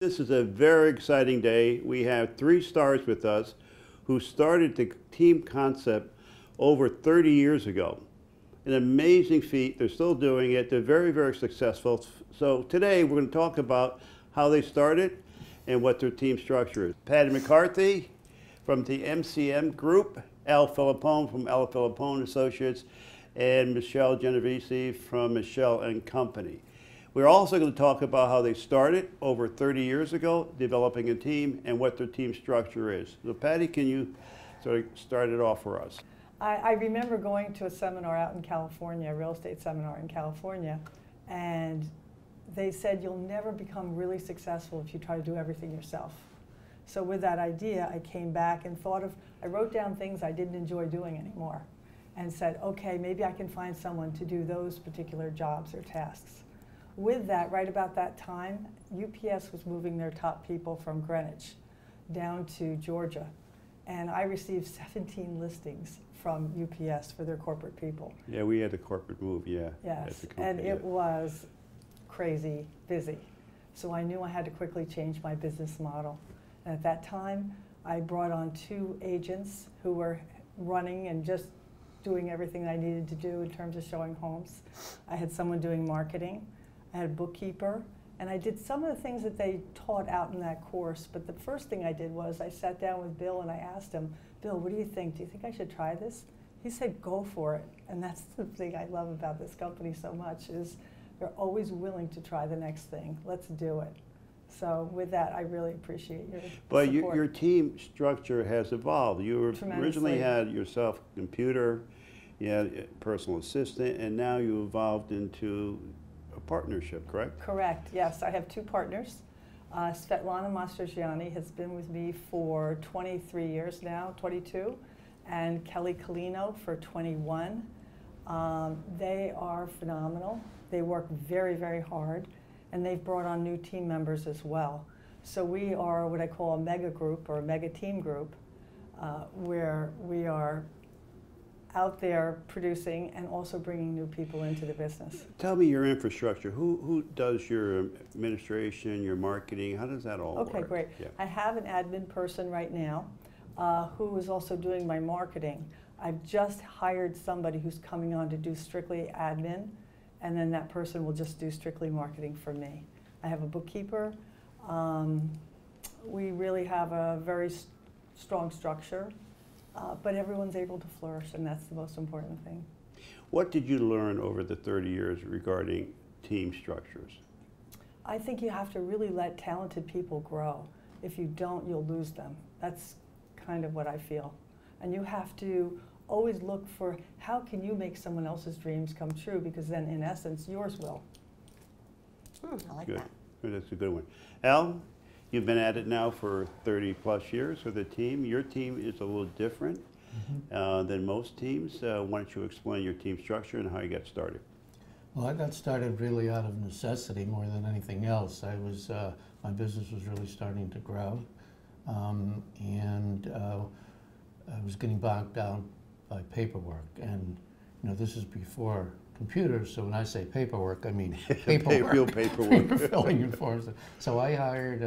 This is a very exciting day. We have three stars with us who started the team concept over 30 years ago. An amazing feat. They're still doing it. They're very, very successful. So today we're going to talk about how they started and what their team structure is. Patty McCarthy from the MCM Group, Al Filippone from Al Filippone Associates, and Michelle Genovese from Michelle and Company. We're also going to talk about how they started over 30 years ago, developing a team, and what their team structure is. So Patty, can you sort of start it off for us? I remember going to a seminar out in California, a real estate seminar in California, and they said you'll never become really successful if you try to do everything yourself. So with that idea, I came back and I wrote down things I didn't enjoy doing anymore and said, okay, maybe I can find someone to do those particular jobs or tasks. With that, right about that time, UPS was moving their top people from Greenwich down to Georgia. And I received 17 listings from UPS for their corporate people. Yeah, we had a corporate move, yeah. Yes, and it was crazy busy. So I knew I had to quickly change my business model. And at that time, I brought on 2 agents who were running and just doing everything I needed to do in terms of showing homes. I had someone doing marketing. I had a bookkeeper, and I did some of the things that they taught out in that course. But the first thing I did was I sat down with Bill and I asked him, Bill, what do you think? Do you think I should try this? He said, go for it. And that's the thing I love about this company so much is they're always willing to try the next thing. Let's do it. So with that, I really appreciate your support. But your team structure has evolved. You originally had yourself a computer, you had a personal assistant, and now you evolved into a partnership, correct? Correct, yes. I have 2 partners. Svetlana Mastergiani has been with me for 23 years now, 22, and Kelly Colino for 21. They are phenomenal. They work very, very hard, and they've brought on new team members as well. So we are what I call a mega group or a mega team group, where we are out there producing and also bringing new people into the business. Tell me your infrastructure. Who does your administration, your marketing? How does that all work? Okay, great. Yeah. I have an admin person right now who is also doing my marketing. I've just hired somebody who's coming on to do strictly admin, and then that person will just do strictly marketing for me. I have a bookkeeper. We really have a very strong structure. But everyone's able to flourish, and that's the most important thing. What did you learn over the 30 years regarding team structures? I think you have to really let talented people grow. If you don't, you'll lose them. That's kind of what I feel. And you have to always look for how can you make someone else's dreams come true, because then in essence, yours will. I like Good. that. That's a good one. Al? You've been at it now for 30 plus years with the team. Your team is a little different than most teams. Why don't you explain your team structure and how you got started? Well, I got started really out of necessity more than anything else. My business was really starting to grow, and I was getting bogged down by paperwork. And this is before computers, so when I say paperwork, I mean paperwork. Real paperwork. Filling in forms. So I hired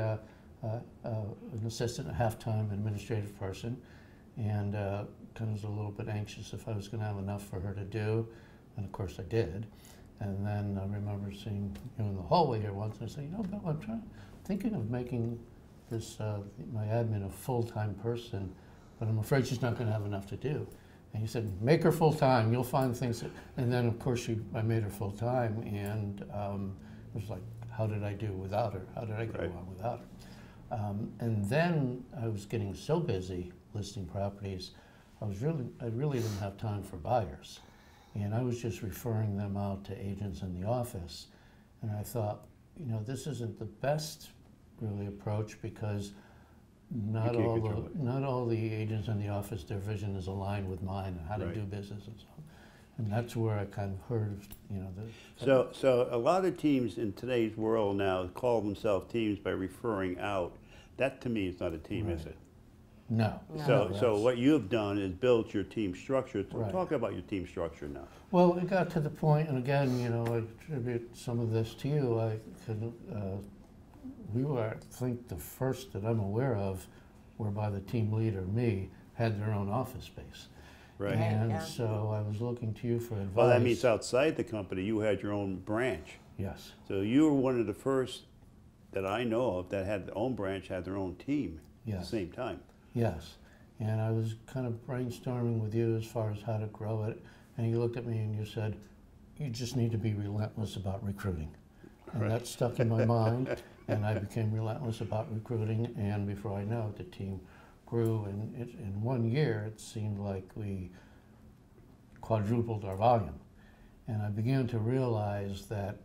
an assistant, a half-time administrative person, and kind of was a little bit anxious if I was going to have enough for her to do, and of course I did. And then I remember seeing in the hallway here once, and I said, Bill, I'm thinking of making this my admin a full-time person, but I'm afraid she's not going to have enough to do. And he said, make her full-time, you'll find things. And then, of course, I made her full-time, and it was like, how did I do without her? How did I get along without her? And then I was getting so busy listing properties, I really didn't have time for buyers. And I was just referring them out to agents in the office. And I thought, this isn't the best, really, approach, because not all the agents in the office, their vision is aligned with mine and how to do business and so on. And that's where I kind of heard of, So a lot of teams in today's world now call themselves teams by referring out. That to me is not a team, is it? No. So what you've done is build your team structure. Talk about your team structure now. Well, it got to the point, and again, I attribute some of this to you. I could we were, I think, the first that I'm aware of whereby the team leader, me, had their own office space. Right. And yeah. so I was looking to you for advice. Well, that means outside the company, you had your own branch. Yes, So you were one of the first that I know of that had their own branch, had their own team at the Yes. same time. yes. And I was kind of brainstorming with you as far as how to grow it. And you looked at me and you said, you just need to be relentless about recruiting. And Right. that stuck in my mind, and I became relentless about recruiting. And before I know it, the team grew. And in 1 year, it seemed like we quadrupled our volume. And I began to realize that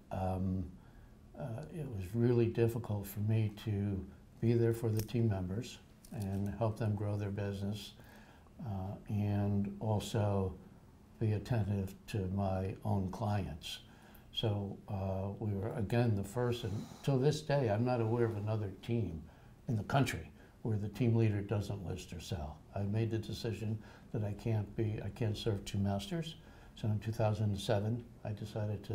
it was really difficult for me to be there for the team members and help them grow their business, and also be attentive to my own clients. So we were, again, the first, and till this day, I'm not aware of another team in the country where the team leader doesn't list or sell. I made the decision that I can't serve two masters. So in 2007, I decided to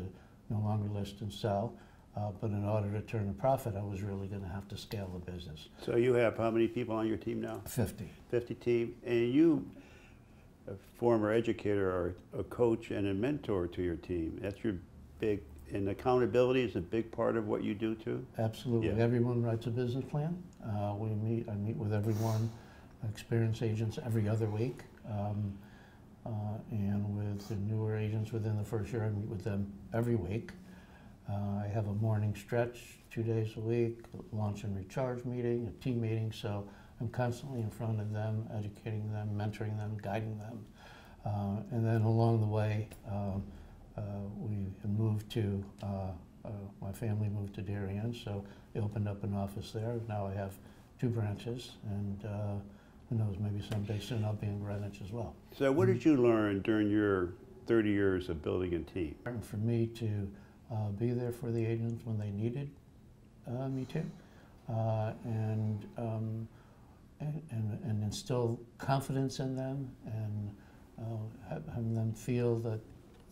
no longer list and sell. But in order to turn a profit, I was really going to have to scale the business. So you have how many people on your team now? 50. 50 team. And you, a former educator, are a coach and a mentor to your team. That's your big, and accountability is a big part of what you do too? Absolutely. Yeah. Everyone writes a business plan. I meet with everyone, experienced agents every other week. And with the newer agents within the first year, I meet with them every week. I have a morning stretch 2 days a week, a launch and recharge meeting, a team meeting, so I'm constantly in front of them, educating them, mentoring them, guiding them. And then along the way, we moved to, my family moved to Darien, so they opened up an office there. Now I have 2 branches, and who knows, maybe someday soon I'll be in Greenwich as well. So what did you learn during your 30 years of building a team? And for me to be there for the agents when they needed me to, and instill confidence in them, and having them feel that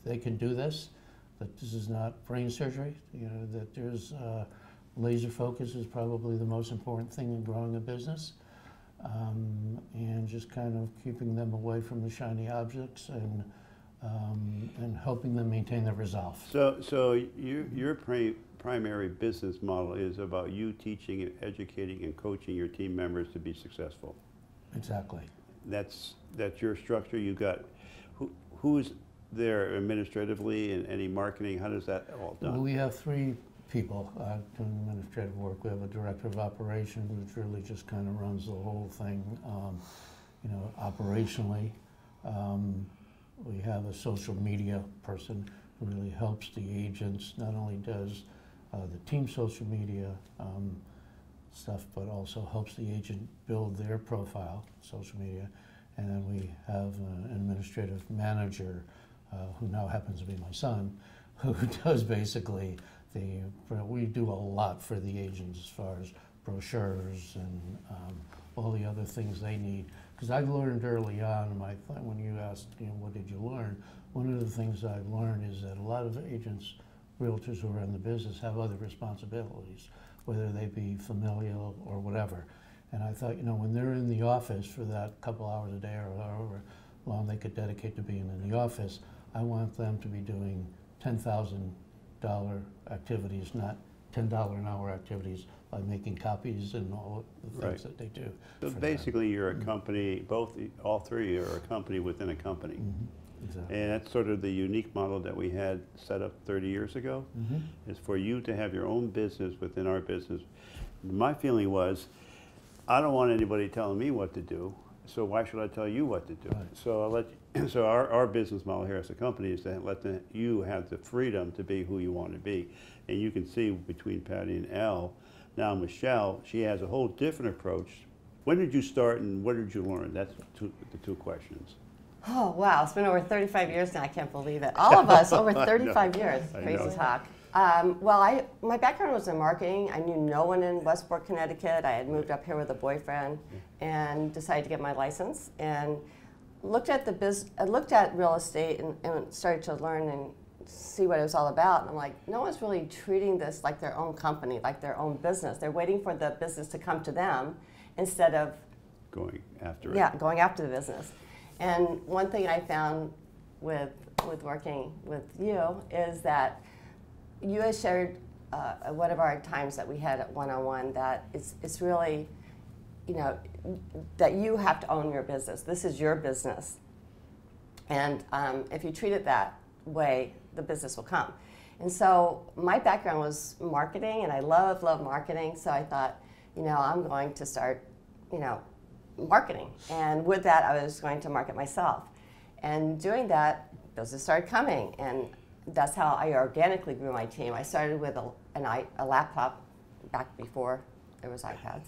they can do this, that this is not brain surgery, that there's laser focus is probably the most important thing in growing a business, and just kind of keeping them away from the shiny objects and helping them maintain their resolve. So your primary business model is about you teaching and educating and coaching your team members to be successful. Exactly. That's your structure. You got who's there administratively and any marketing? How does that all done? We have 3 people doing administrative work. We have a director of operations, which really just kind of runs the whole thing, operationally. We have a social media person who really helps the agents, not only does the team social media stuff, but also helps the agent build their profile, social media. And then we have an administrative manager who now happens to be my son, who does basically we do a lot for the agents as far as brochures and all the other things they need. Because I learned early on, when you asked, what did you learn? One of the things I learned is that a lot of agents, realtors who are in the business have other responsibilities, whether they be familial or whatever. And I thought, when they're in the office for that couple hours a day or however long they could dedicate to being in the office, I want them to be doing $10,000 activities, not $10 an hour activities, by making copies and all the things that they do. So for basically, you're a company. All 3 are a company within a company. them. Exactly. And that's sort of the unique model that we had set up 30 years ago, is for you to have your own business within our business. My feeling was, I don't want anybody telling me what to do, so why should I tell you what to do? Right. So so our business model here as a company is to let you have the freedom to be who you want to be. And you can see between Patty and Al, now Michelle, she has a whole different approach. When did you start and what did you learn? That's the 2 questions. Oh, wow. It's been over 35 years now. I can't believe it. All of us over 35 years. I Crazy know. talk. My background was in marketing. I knew no one in Westport, Connecticut. I had moved up here with a boyfriend and decided to get my license and looked at real estate and started to learn and see what it was all about. And I'm like, no one's really treating this like their own company, like their own business. They're waiting for the business to come to them instead of Going after it. yeah, going after the business. And one thing I found with working with you is that you had shared one of our times that we had at one-on-one that it's really, you know, that you have to own your business. This is your business. And if you treat it that way, the business will come. And so my background was marketing, and I love marketing. So I thought, you know, I'm going to start, you know, marketing. And with that, I was going to market myself. And doing that, business started coming. And that's how I organically grew my team. I started with a laptop back before there was iPads.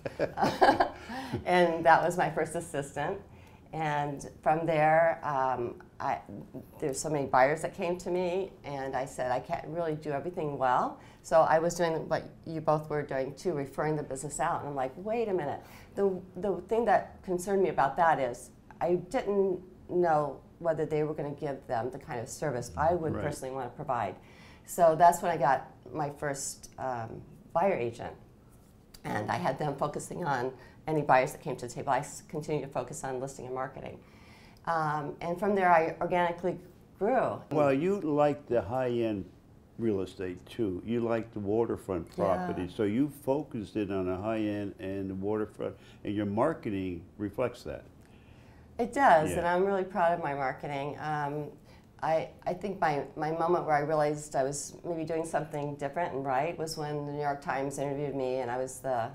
And that was my first assistant. And from there, there's so many buyers that came to me, and I said, I can't really do everything well. So I was doing what you both were doing too, referring the business out. And I'm like, wait a minute. The thing that concerned me about that is I didn't know whether they were going to give them the kind of service I would Right. personally want to provide. So that's when I got my first buyer agent. And I had them focusing on any buyers that came to the table. I continued to focus on listing and marketing. And from there, I organically grew. Well, you like the high-end real estate too. You like the waterfront Yeah. property. So you focused it on the high-end and the waterfront, and your marketing reflects that. It does, Yeah. and I'm really proud of my marketing. I think my moment where I realized I was maybe doing something different and right was when the New York Times interviewed me, and I was the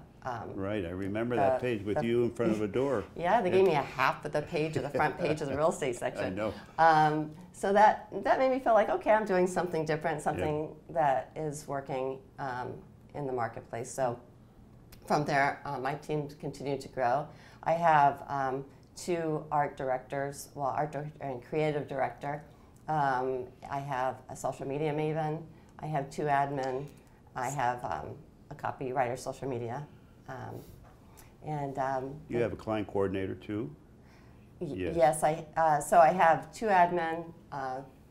Right, I remember that page with you in front of a door. yeah, they gave me a half of the page of the front page of the real estate section. I know. So that made me feel like, okay, I'm doing something different, something that is working in the marketplace. So from there, my team continued to grow. I have 2 art directors, well, art and creative director. I have a social media maven. I have 2 admin. I have a copywriter, social media. You have a client coordinator too? Yes. Yes, so I have 2 admin,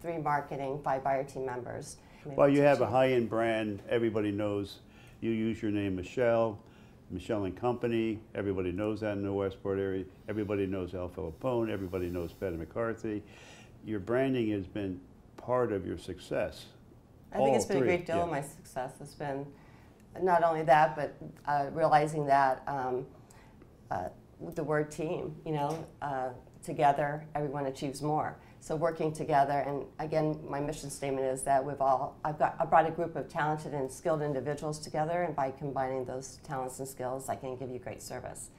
3 marketing, 5 buyer team members. Well, you have a high-end brand. Everybody knows you use your name, Michelle and Company. Everybody knows that in the Westport area. Everybody knows Al Filippone. Everybody knows Patty McCarthy. Your branding has been part of your success. I think it's been a great deal of my success. It's been not only that, but realizing that the word team, you know, together everyone achieves more. So working together, and again, my mission statement is that I brought a group of talented and skilled individuals together, and by combining those talents and skills, I can give you great service.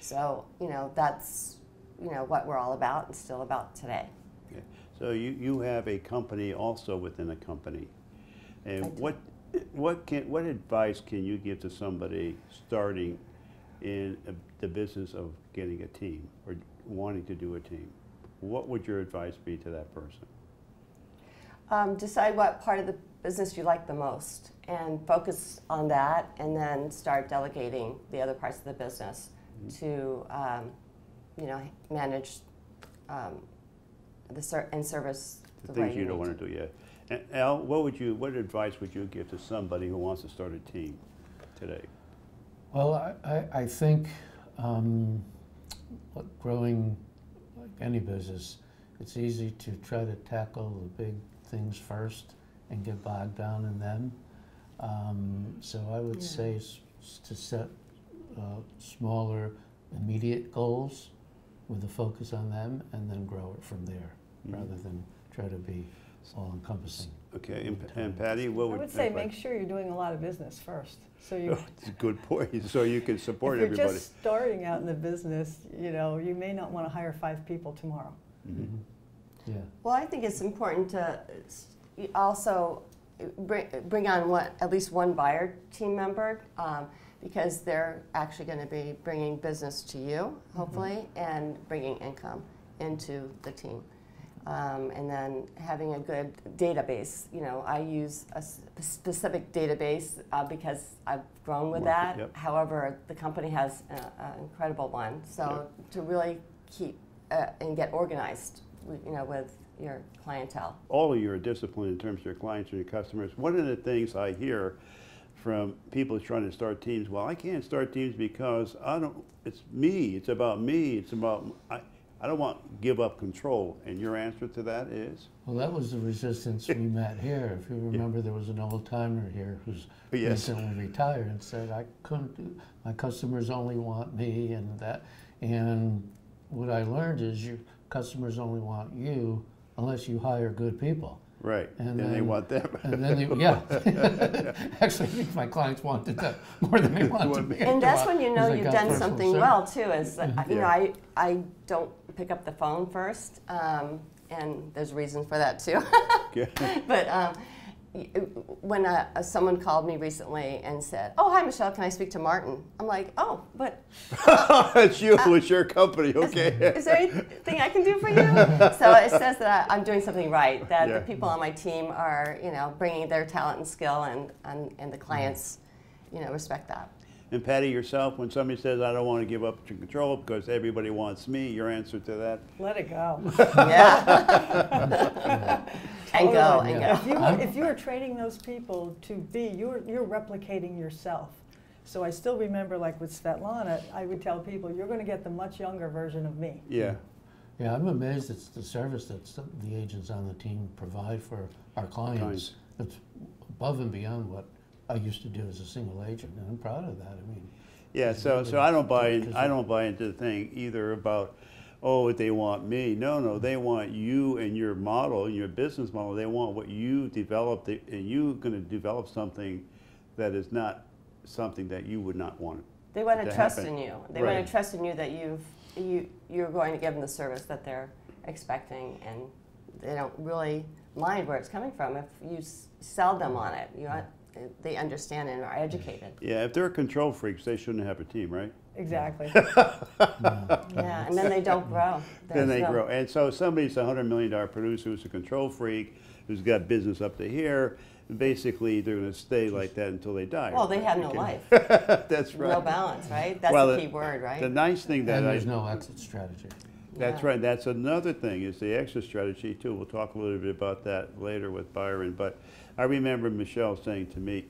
So, you know, that's, you know, what we're all about and still about today. Okay. So you have a company also within a company. And what advice can you give to somebody starting in the business of getting a team or wanting to do a team? What would your advice be to that person? Decide what part of the business you like the most and focus on that, and then start delegating the other parts of the business to you know, manage and service The the way things you don't want to do yet. And Al, what advice would you give to somebody who wants to start a team today? Well, I think growing like any business, it's easy to try to tackle the big things first and get bogged down in them. So I would say to set smaller, immediate goals with a focus on them, and then grow it from there, rather than try to be all-encompassing. Okay, and Patty, what would I would say make sure you're doing a lot of business first. So you, That's a good point. So you can support if you're everybody. just starting out in the business, you know, you may not want to hire 5 people tomorrow. Mhm. Yeah. Well, I think it's important to also bring on at least one buyer team member, because they're actually going to be bringing business to you, hopefully, and bringing income into the team. And then having a good database. You know, I use a specific database because I've grown with that. Yep. However, the company has an incredible one. So to really keep and get organized, you know, with your clientele. All of you are disciplined in terms of your clients and your customers. One of the things I hear from people trying to start teams, well, I can't start teams because it's me, it's about me, I don't want to give up control. And your answer to that is? Well, that was the resistance we met here. If you remember, there was an old timer here who's Yes. recently retired and said, I couldn't do, my customers only want me and that. And what I learned is your customers only want you unless you hire good people. Right, and they then- want them. And then, yeah. Actually, I think my clients wanted that more than they wanted me. And that's when you know Because I you've got done personal something service. well too. Is that, you know, Yeah. I don't pick up the phone first, and there's reasons for that too. Yeah. But when someone called me recently and said, "Oh, hi, Michelle, can I speak to Martin?" I'm like, "Oh, but It's you, it's your company, okay. is there anything I can do for you?" So it says that I'm doing something right. That Yeah. the people on my team are, you know, bringing their talent and skill, and the clients, you know, respect that. And Patty, yourself, when somebody says, I don't want to give up control because everybody wants me, your answer to that? Let it go. Yeah. And go, and Yeah. go. If you are training those people to be, you're replicating yourself. So I still remember, like with Svetlana, I would tell people, you're going to get the much younger version of me. Yeah. Yeah, I'm amazed at the service that the agents on the team provide for our clients. It's above and beyond what I used to do as a single agent, and I'm proud of that. I mean, Yeah, so I don't buy into the thing either about, oh, they want me. No, they want you and your model and your business model. They want what you developed, and you're going to develop something that is not something that you would not want. They want to trust happen. in you. They Right. want to trust in you that you're going to give them the service that they're expecting, and they don't really mind where it's coming from if you sell them on it. They understand and are educated. Yeah, if they're control freaks, they shouldn't have a team, right? Exactly. Yeah, and then they don't grow. Then they There's no- grow. And so somebody's a $100 million producer who's a control freak, who's got business up to here, basically they're going to stay like that until they die. Well, they have no Okay. life, That's right. no balance, right? That's Well, the key word, right? The nice thing that and I... there's no exit strategy. That's Yeah. right. That's another thing is the exit strategy too. We'll talk a little bit about that later with Byron. But I remember Michelle saying to me,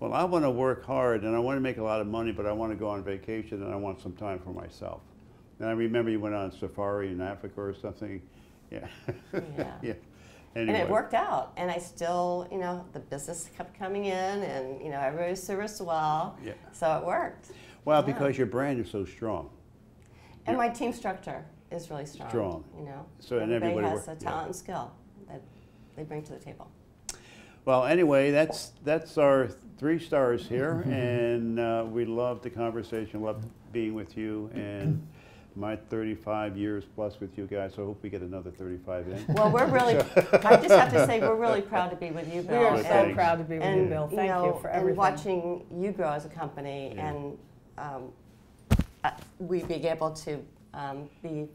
well, I want to work hard and I want to make a lot of money, but I want to go on vacation and I want some time for myself. And I remember you went on safari in Africa or something. Yeah. Yeah. Yeah. And Anyway. it worked out, and I still, you know, the business kept coming in, and you know, everybody serviced well, Yeah. so it worked. Well, Yeah. because your brand is so strong. And my team structure is really strong. Strong. You know, So, and everybody everybody has work- a yeah. talent and skill that they bring to the table. Well, anyway, that's our 3 stars here, and we love the conversation, love being with you, and my 35 years plus with you guys, so I hope we get another 35 in. Well, we're really, I just have to say, we're really proud to be with you, We Bill. are Good, so thanks. proud to be with you, and, Bill. Thank know, you for and everything. watching you grow as a company, Yeah. and we being able to be.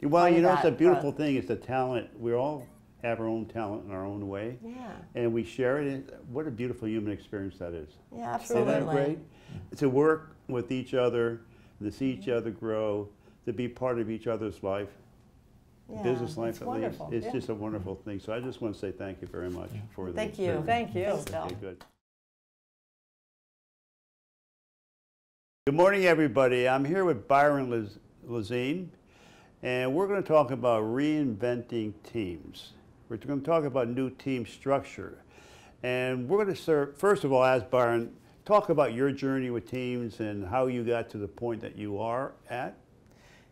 Well, part you of know, it's a that beautiful growth. thing, is the talent. We all have our own talent in our own way, Yeah, and we share it. And what a beautiful human experience that is. yeah, Isn't absolutely. that great? To work with each other, to see each other grow, to be part of each other's life, Yeah. business life it's at wonderful, least. It's yeah. just a wonderful thing. So I just want to say thank you very much for this. Thank you. Thank you. Thanks, Bill. Okay, good. Good morning, everybody. I'm here with Byron Lazine, and we're going to talk about reinventing teams. We're going to talk about new team structure. And we're going to first of all, ask Byron, talk about your journey with teams and how you got to the point that you are at.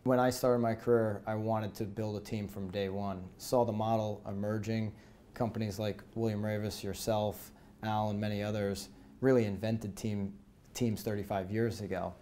When I started my career, I wanted to build a team from day one. Saw the model emerging. Companies like William Ravis, yourself, Al, and many others really invented teams 35 years ago.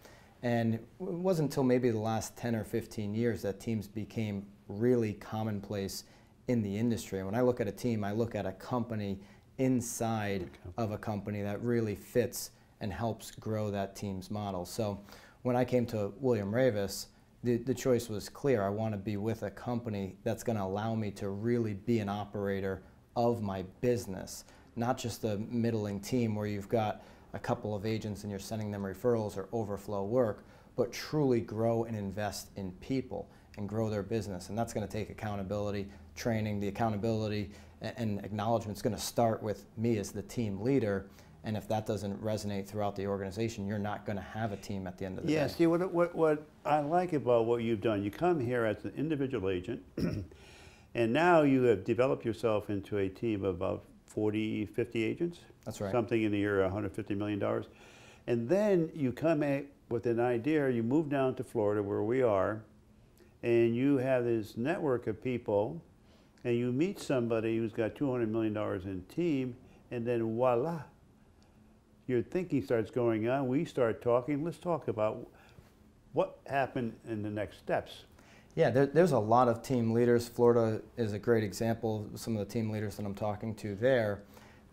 And it wasn't until maybe the last 10 or 15 years that teams became really commonplace in the industry. And when I look at a team, I look at a company inside of a company that really fits and helps grow that team's model. So when I came to William Ravis, the choice was clear. I want to be with a company that's going to allow me to really be an operator of my business, not just a middling team where you've got a couple of agents and you're sending them referrals or overflow work, but truly grow and invest in people and grow their business. And that's going to take accountability, training, the accountability, and acknowledgement is going to start with me as the team leader. And if that doesn't resonate throughout the organization, you're not going to have a team at the end of the Yeah, day. see, what I like about what you've done, you come here as an individual agent, and now you have developed yourself into a team of about 40, 50 agents. That's right. Something in the year, $150 million. And then you come with an idea, you move down to Florida where we are, and you have this network of people, and you meet somebody who's got $200 million in team, and then voila, your thinking starts going on. We start talking. Let's talk about what happened in the next steps. Yeah, there's a lot of team leaders. Florida is a great example of some of the team leaders that I'm talking to there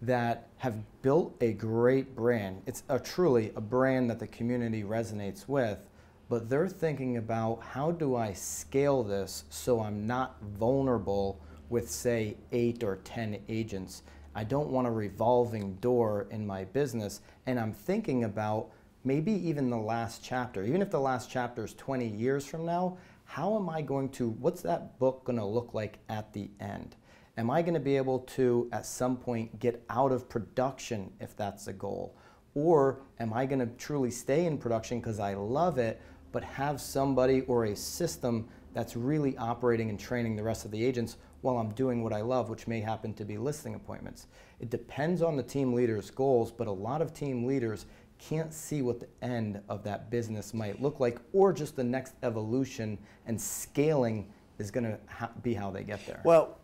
that have built a great brand. It's truly a brand that the community resonates with, but they're thinking about how do I scale this so I'm not vulnerable with, say, 8 or 10 agents. I don't want a revolving door in my business, and I'm thinking about maybe even the last chapter. Even if the last chapter is 20 years from now, how am I going to, what's that book going to look like at the end? Am I going to be able to, at some point, get out of production if that's the goal? Or am I going to truly stay in production because I love it, but have somebody or a system that's really operating and training the rest of the agents while I'm doing what I love, which may happen to be listing appointments? It depends on the team leader's goals, but a lot of team leaders can't see what the end of that business might look like, or just the next evolution, and scaling is going to be how they get there. Well,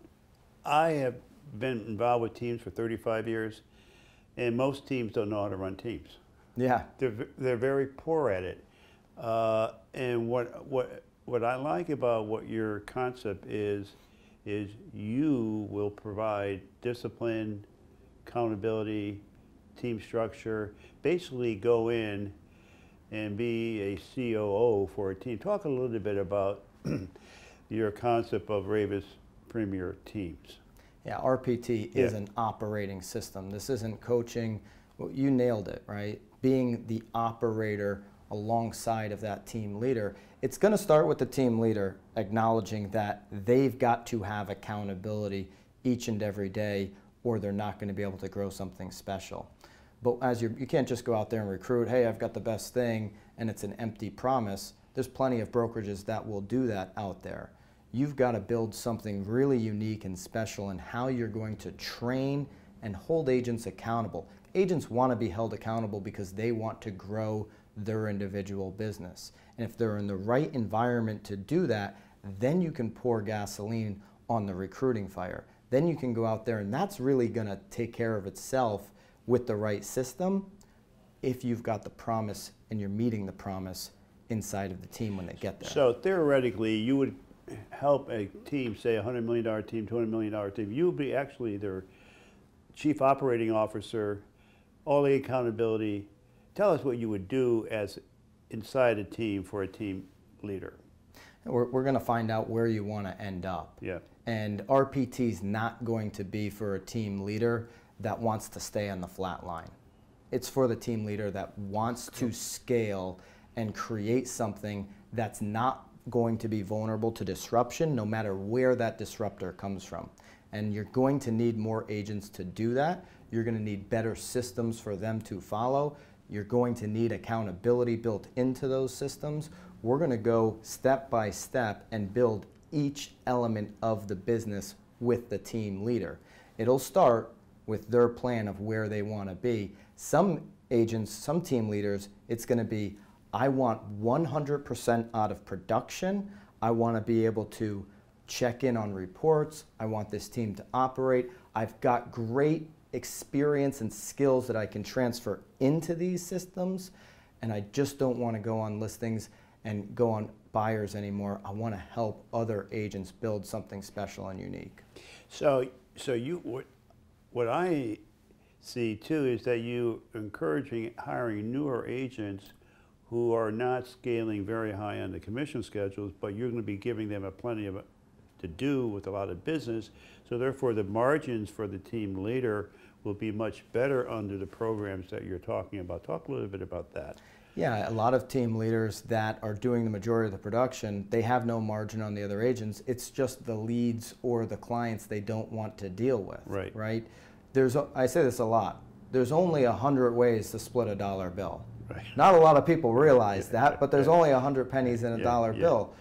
I have been involved with teams for 35 years, and most teams don't know how to run teams. Yeah. They're very poor at it. And what I like about what your concept is you will provide discipline, accountability, team structure, basically go in and be a COO for a team. Talk a little bit about your concept of Ravis Premier Teams. Yeah, RPT is an operating system. This isn't coaching. Well, you nailed it, right? Being the operator alongside of that team leader. It's going to start with the team leader acknowledging that they've got to have accountability each and every day, or they're not going to be able to grow something special. But as you can't just go out there and recruit, hey, I've got the best thing, and it's an empty promise. There's plenty of brokerages that will do that out there. You've got to build something really unique and special in how you're going to train and hold agents accountable. Agents want to be held accountable because they want to grow their individual business. And if they're in the right environment to do that, then you can pour gasoline on the recruiting fire. Then you can go out there, and that's really going to take care of itself with the right system if you've got the promise and you're meeting the promise inside of the team when they get there. So theoretically, you would help a team, say a $100 million team, $200 million team. You would be actually their chief operating officer, all the accountability. Tell us what you would do as inside a team for a team leader. We're going to find out where you want to end up. Yeah. And RPT is not going to be for a team leader that wants to stay on the flat line. It's for the team leader that wants to scale and create something that's not going to be vulnerable to disruption, no matter where that disruptor comes from. And you're going to need more agents to do that. You're going to need better systems for them to follow. You're going to need accountability built into those systems. We're going to go step by step and build each element of the business with the team leader. It'll start with their plan of where they want to be. Some agents, some team leaders, it's going to be, I want 100% out of production. I want to be able to check in on reports. I want this team to operate. I've got great experience and skills that I can transfer into these systems, and I just don't want to go on listings and go on buyers anymore. I want to help other agents build something special and unique. So what I see too is that you encouraging hiring newer agents who are not scaling very high on the commission schedules, but you're going to be giving them plenty of to do with a lot of business. So therefore, the margins for the team leader will be much better under the programs that you're talking about. Talk a little bit about that. Yeah, a lot of team leaders that are doing the majority of the production, they have no margin on the other agents. It's just the leads or the clients they don't want to deal with. Right. Right? I say this a lot. There's only 100 ways to split a dollar bill. Right. Not a lot of people realize that, but there's only 100 pennies in a Yeah, dollar yeah. bill.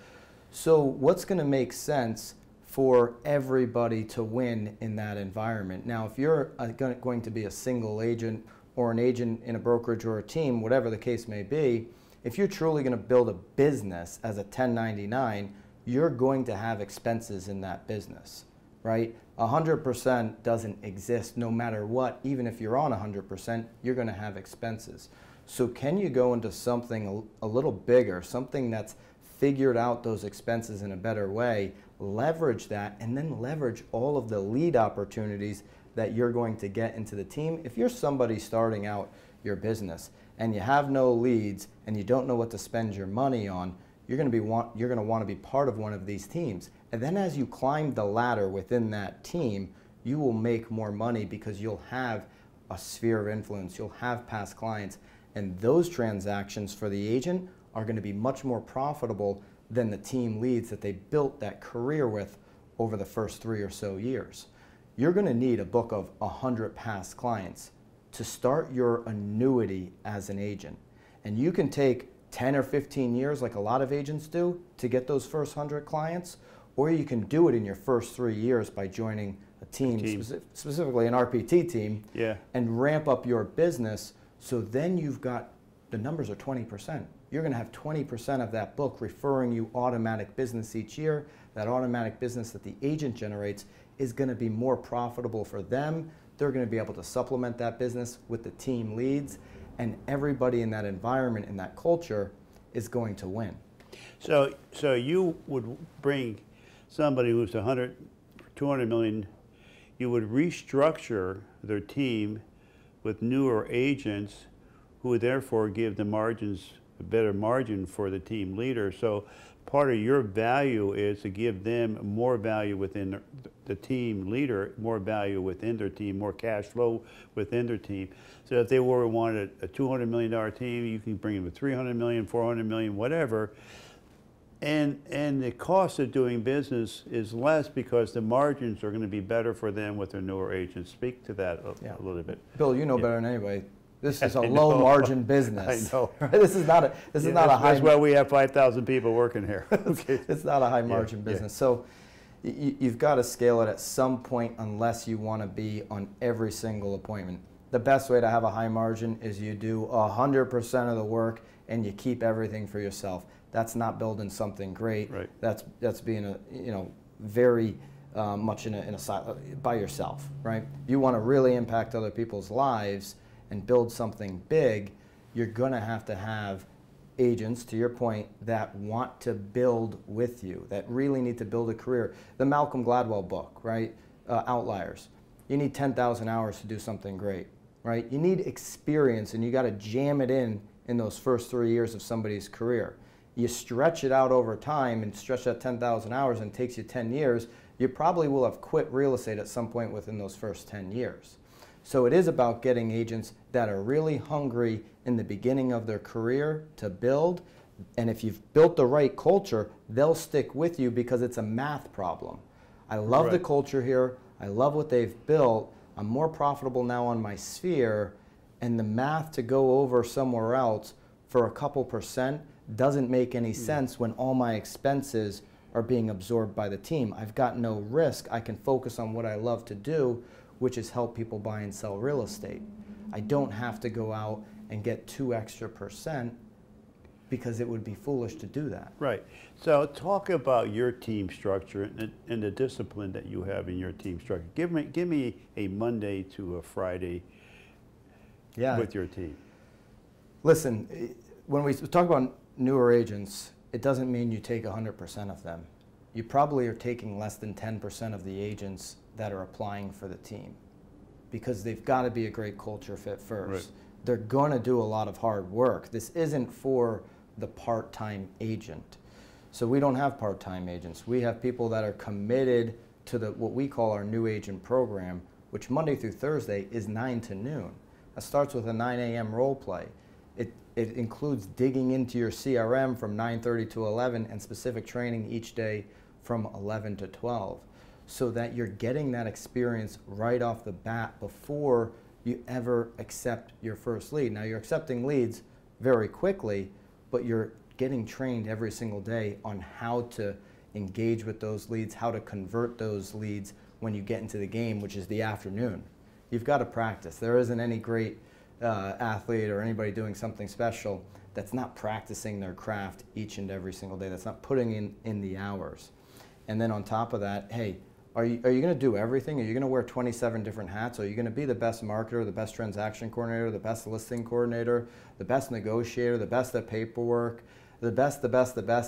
So what's going to make sense for everybody to win in that environment? Now, if you're going to be a single agent or an agent in a brokerage or a team, whatever the case may be, if you're truly going to build a business as a 1099, you're going to have expenses in that business, right? 100% doesn't exist no matter what. Even if you're on 100%, you're going to have expenses. So can you go into something a little bigger, something that's figured out those expenses in a better way, leverage that, and then leverage all of the lead opportunities that you're going to get into the team? If you're somebody starting out your business and you have no leads and you don't know what to spend your money on, you're going to want to be part of one of these teams. And then as you climb the ladder within that team, you will make more money because you'll have a sphere of influence, you'll have past clients, and those transactions for the agent are going to be much more profitable than the team leads that they built that career with over the first 3 or so years. You're going to need a book of 100 past clients to start your annuity as an agent. And you can take 10 or 15 years, like a lot of agents do, to get those first 100 clients, or you can do it in your first 3 years by joining a team. Specifically an RPT team, Yeah. and ramp up your business. So then you've got, the numbers are 20%. You're going to have 20% of that book referring you automatic business each year. That automatic business that the agent generates is going to be more profitable for them. They're going to be able to supplement that business with the team leads, and everybody in that environment, in that culture, is going to win. So you would bring somebody who's 100, 200 million, you would restructure their team with newer agents who would therefore give the margins, a better margin for the team leader. So part of your value is to give them more value within the team leader, more value within their team, more cash flow within their team. So if they wanted a $200 million team, you can bring them a 300 million, 400 million, whatever. And the cost of doing business is less because the margins are going to be better for them with their newer agents. Speak to that a little bit. Bill, you know Yeah. better than anybody. This is a I know. low margin business. I know. Right? This is not a high. That's why we have 5,000 people working here. Okay. It's not a high margin Yeah. business. So you've got to scale it at some point unless you want to be on every single appointment. The best way to have a high margin is you do 100% of the work and you keep everything for yourself. That's not building something great. Right. That's being very much in a by yourself, right? You want to really impact other people's lives and build something big. You're going to have agents, to your point, that want to build with you, that really need to build a career. The Malcolm Gladwell book, right? Outliers. You need 10,000 hours to do something great, right? You need experience, and you got to jam it in those first 3 years of somebody's career. You stretch it out over time and stretch that 10,000 hours and it takes you 10 years, you probably will have quit real estate at some point within those first 10 years. So it is about getting agents that are really hungry in the beginning of their career to build. And if you've built the right culture, they'll stick with you because it's a math problem. I love the Right. culture here. I love what they've built. I'm more profitable now on my sphere. And the math to go over somewhere else for a couple percent doesn't make any sense when all my expenses are being absorbed by the team. I've got no risk. I can focus on what I love to do, which is help people buy and sell real estate. I don't have to go out and get 2 extra percent because it would be foolish to do that. Right. So talk about your team structure and the discipline that you have in your team structure. Give me a Monday to a Friday with your team. Listen, when we talk about newer agents, it doesn't mean you take 100% of them. You probably are taking less than 10% of the agents that are applying for the team because they've got to be a great culture fit first. Right. They're going to do a lot of hard work. This isn't for the part-time agent. So we don't have part-time agents. We have people that are committed to what we call our new agent program, which Monday through Thursday is 9 to noon. That starts with a 9 a.m. role play. It includes digging into your CRM from 9:30 to 11 and specific training each day from 11 to 12, so that you're getting that experience right off the bat before you ever accept your first lead. Now, you're accepting leads very quickly, but you're getting trained every single day on how to engage with those leads, how to convert those leads when you get into the game, which is the afternoon. You've got to practice. There isn't any great athlete or anybody doing something special that's not practicing their craft each and every single day, that's not putting in the hours. And then on top of that, hey, are you going to do everything? Are you going to wear 27 different hats? Are you going to be the best marketer, the best transaction coordinator, the best listing coordinator, the best negotiator, the best at paperwork, the best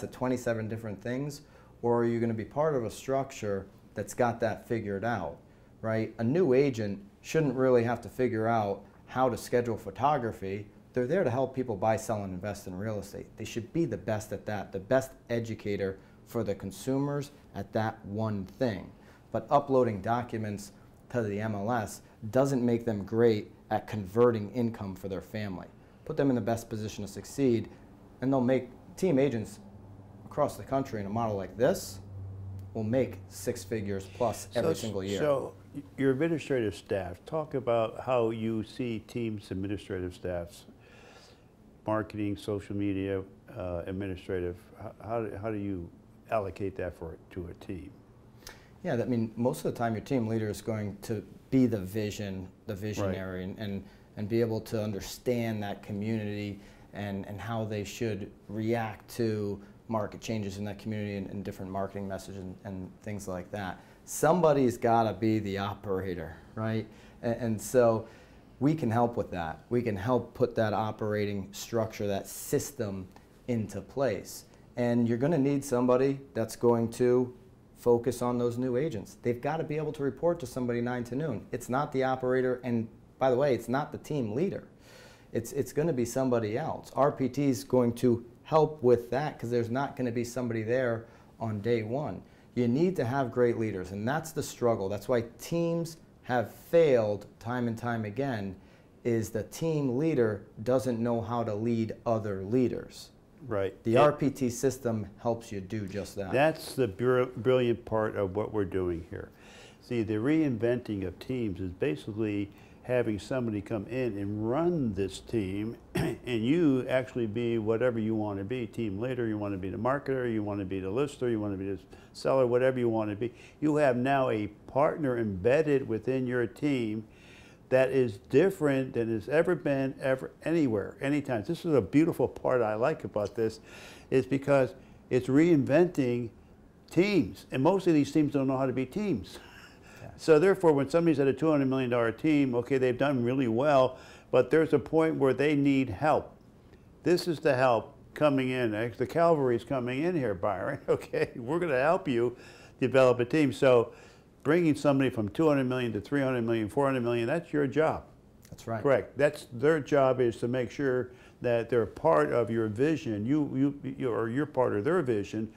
at 27 different things? Or are you going to be part of a structure that's got that figured out, right? A new agent shouldn't really have to figure out how to schedule photography. They're there to help people buy, sell, and invest in real estate. They should be the best at that, the best educator for the consumers at that one thing. But uploading documents to the MLS doesn't make them great at converting income for their family. Put them in the best position to succeed, and they'll make team agents across the country in a model like this will make 6 figures plus every single year. So your administrative staff, talk about how you see teams, administrative staffs, marketing, social media, administrative. How do you allocate that to a team? Yeah, I mean, most of the time your team leader is going to be the visionary, right, and be able to understand that community and how they should react to market changes in that community and different marketing messages and things like that. Somebody's got to be the operator, right? And so we can help with that. We can help put that operating structure, that system into place. And you're going to need somebody that's going to focus on those new agents. They've got to be able to report to somebody 9 to noon. It's not the operator, and by the way, it's not the team leader. It's going to be somebody else. RPT is going to help with that because there's not going to be somebody there on day one. You need to have great leaders, and that's the struggle. That's why teams have failed time and time again, is the team leader doesn't know how to lead other leaders. Right. The RPT system helps you do just that. That's the brilliant part of what we're doing here. See, the reinventing of teams is basically having somebody come in and run this team, and you actually be whatever you want to be. Team leader, you want to be the marketer, you want to be the lister, you want to be the seller, whatever you want to be. You have now a partner embedded within your team that is different than has ever been anywhere, anytime. This is a beautiful part I like about this, is because it's reinventing teams, and most of these teams don't know how to be teams. So therefore, when somebody's at a $200 million team, okay, they've done really well, but there's a point where they need help. This is the help coming in. The cavalry's coming in here, Byron, okay? We're going to help you develop a team. So bringing somebody from 200 million to 300 million, 400 million, that's your job. That's right. Correct. That's their job, is to make sure that they're part of your vision. You're part of their vision,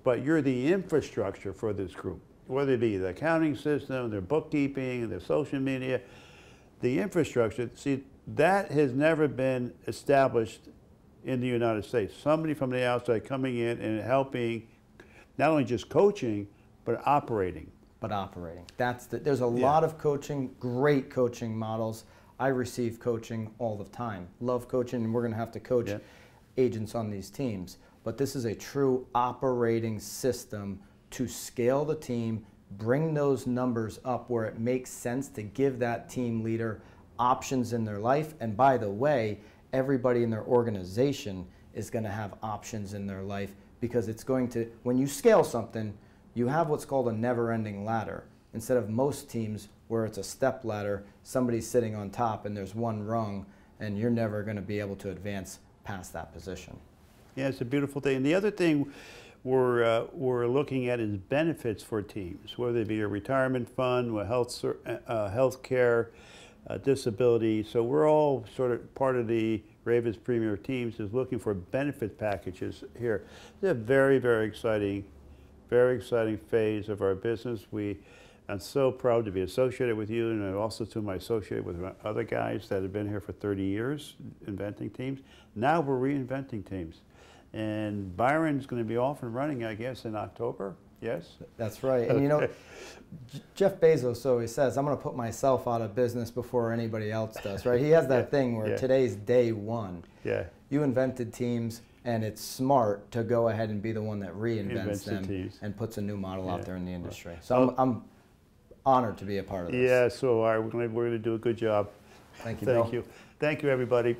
but you're the infrastructure for this group. Whether it be the accounting system, their bookkeeping, their social media, the infrastructure, see, that has never been established in the United States. Somebody from the outside coming in and helping, not only just coaching, but operating. There's a lot of coaching, great coaching models. I receive coaching all the time. Love coaching, and we're going to have to coach agents on these teams. But this is a true operating system to scale the team, bring those numbers up where it makes sense to give that team leader options in their life. And by the way, everybody in their organization is going to have options in their life, because it's going to, when you scale something, you have what's called a never-ending ladder. Instead of most teams where it's a step ladder, somebody's sitting on top and there's one rung, and you're never going to be able to advance past that position. Yeah, it's a beautiful thing. And the other thing we're looking at is benefits for teams, whether it be a retirement fund, a health care, disability. So we're all sort of part of the Ravens Premier Teams is looking for benefit packages here. It's a very, very exciting phase of our business. I'm so proud to be associated with you, and also to my associate with other guys that have been here for 30 years inventing teams. Now we're reinventing teams. And Byron's going to be off and running, I guess, in October. Yes? That's right. And you know, Jeff Bezos always says, I'm going to put myself out of business before anybody else does, right? He has that thing where today's day one. Yeah. You invented teams, and it's smart to go ahead and be the one that reinvents them and puts a new model out there in the industry. So I'm honored to be a part of this. Yeah, so we're going to do a good job. Thank you, Thank Bill. you. Thank you, everybody.